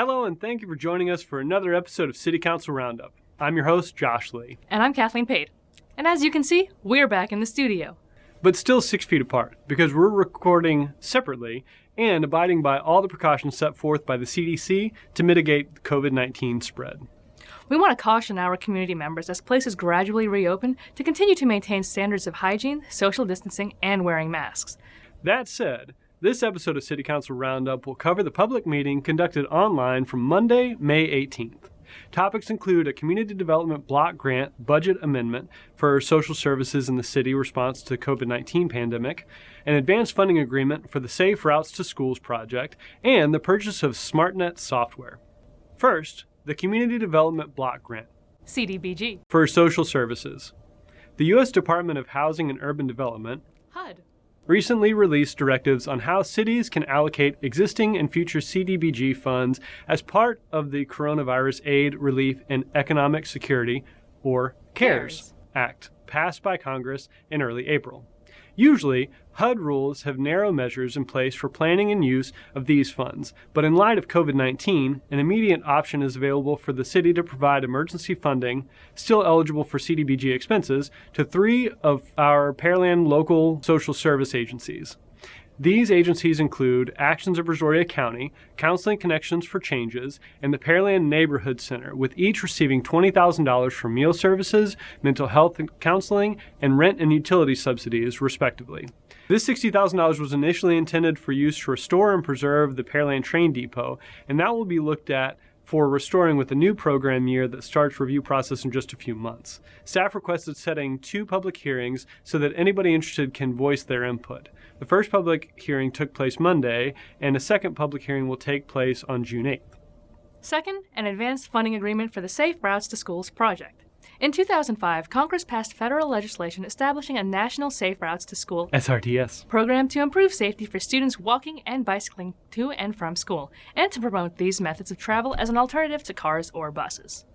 Hello, and thank you for joining us for another episode of City Council Roundup. I'm your host, Josh Lee. And I'm Kathleen Pate. And as you can see, we're back in the studio. But still 6 feet apart, because we're recording separately and abiding by all the precautions set forth by the CDC to mitigate the COVID-19 spread. We want to caution our community members as places gradually reopen to continue to maintain standards of hygiene, social distancing, and wearing masks. That said, this episode of City Council Roundup will cover the public meeting conducted online from Monday, May 18th. Topics include a community development block grant budget amendment for social services in the city response to the COVID-19 pandemic, an advanced funding agreement for the Safe Routes to Schools project, and the purchase of SmartNet Software. First, the Community Development Block Grant, CDBG, for social services. The U.S. Department of Housing and Urban Development, HUD, recently released directives on how cities can allocate existing and future CDBG funds as part of the Coronavirus Aid, Relief, and Economic Security, or CARES Act, passed by Congress in early April. Usually, HUD rules have narrow measures in place for planning and use of these funds, but in light of COVID-19, an immediate option is available for the city to provide emergency funding, still eligible for CDBG expenses, to 3 of our Pearland local social service agencies. These agencies include Actions of Brazoria County, Counseling Connections for Changes, and the Pearland Neighborhood Center, with each receiving $20,000 for meal services, mental health and counseling, and rent and utility subsidies, respectively. This $60,000 was initially intended for use to restore and preserve the Pearland Train Depot, and that will be looked at for restoring with a new program year that starts review process in just a few months. Staff requested setting 2 public hearings so that anybody interested can voice their input. The first public hearing took place Monday, and a second public hearing will take place on June 8th. Second, an advanced funding agreement for the Safe Routes to Schools project. In 2005, Congress passed federal legislation establishing a National Safe Routes to School SRTS program to improve safety for students walking and bicycling to and from school, and to promote these methods of travel as an alternative to cars or buses.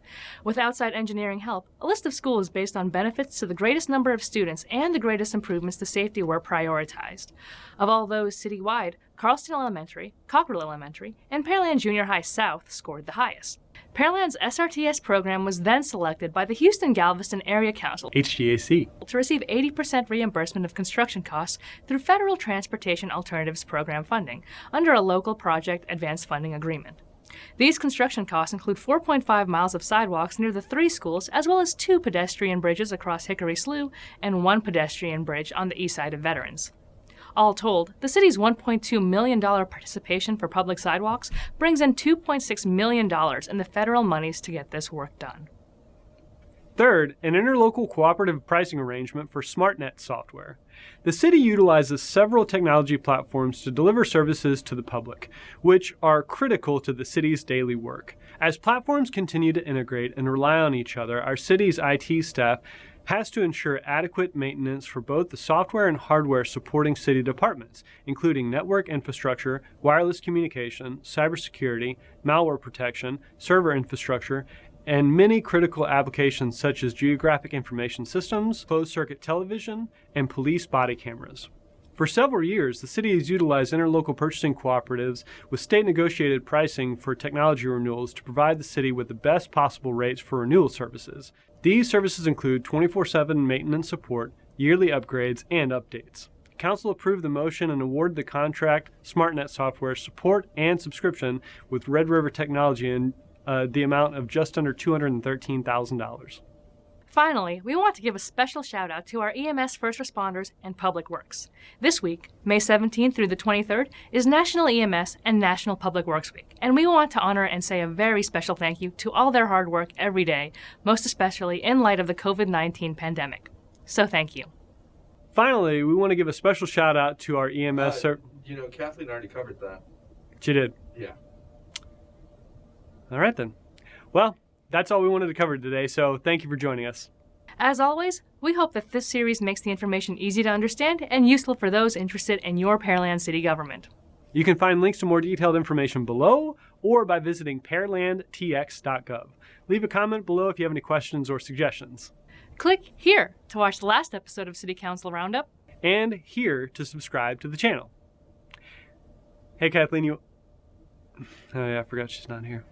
With outside engineering help, a list of schools based on benefits to the greatest number of students and the greatest improvements to safety were prioritized. Of all those citywide, Carlston Elementary, Cockrell Elementary, and Pearland Junior High South scored the highest. Pearland's SRTS program was then selected by the Houston-Galveston Area Council, HGAC, to receive 80% reimbursement of construction costs through Federal Transportation Alternatives Program funding under a local project advanced funding agreement. These construction costs include 4.5 miles of sidewalks near the 3 schools, as well as 2 pedestrian bridges across Hickory Slough and 1 pedestrian bridge on the east side of Veterans. All told, the city's $1.2 million participation for public sidewalks brings in $2.6 million in the federal monies to get this work done. Third, an interlocal cooperative pricing arrangement for SmartNet Software. The city utilizes several technology platforms to deliver services to the public, which are critical to the city's daily work. As platforms continue to integrate and rely on each other, our city's IT staff has to ensure adequate maintenance for both the software and hardware supporting city departments, including network infrastructure, wireless communication, cybersecurity, malware protection, server infrastructure, and many critical applications such as geographic information systems, closed-circuit television, and police body cameras. For several years, the city has utilized interlocal purchasing cooperatives with state-negotiated pricing for technology renewals to provide the city with the best possible rates for renewal services. These services include 24/7 maintenance support, yearly upgrades, and updates. Council approved the motion and awarded the contract SmartNet Software support and subscription with Red River Technology in the amount of just under $213,000. Finally, we want to give a special shout out to our EMS first responders and Public Works. This week, May 17th through the 23rd, is National EMS and National Public Works Week, and we want to honor and say a very special thank you to all their hard work every day, most especially in light of the COVID-19 pandemic. So thank you. Finally, we want to give a special shout out to our EMS... Kathleen already covered that. She did? Yeah. All right then. Well, that's all we wanted to cover today, so thank you for joining us. As always, we hope that this series makes the information easy to understand and useful for those interested in your Pearland city government. You can find links to more detailed information below or by visiting pearlandtx.gov. Leave a comment below if you have any questions or suggestions. Click here to watch the last episode of City Council Roundup. And here to subscribe to the channel. Hey Kathleen, Oh yeah, I forgot she's not here.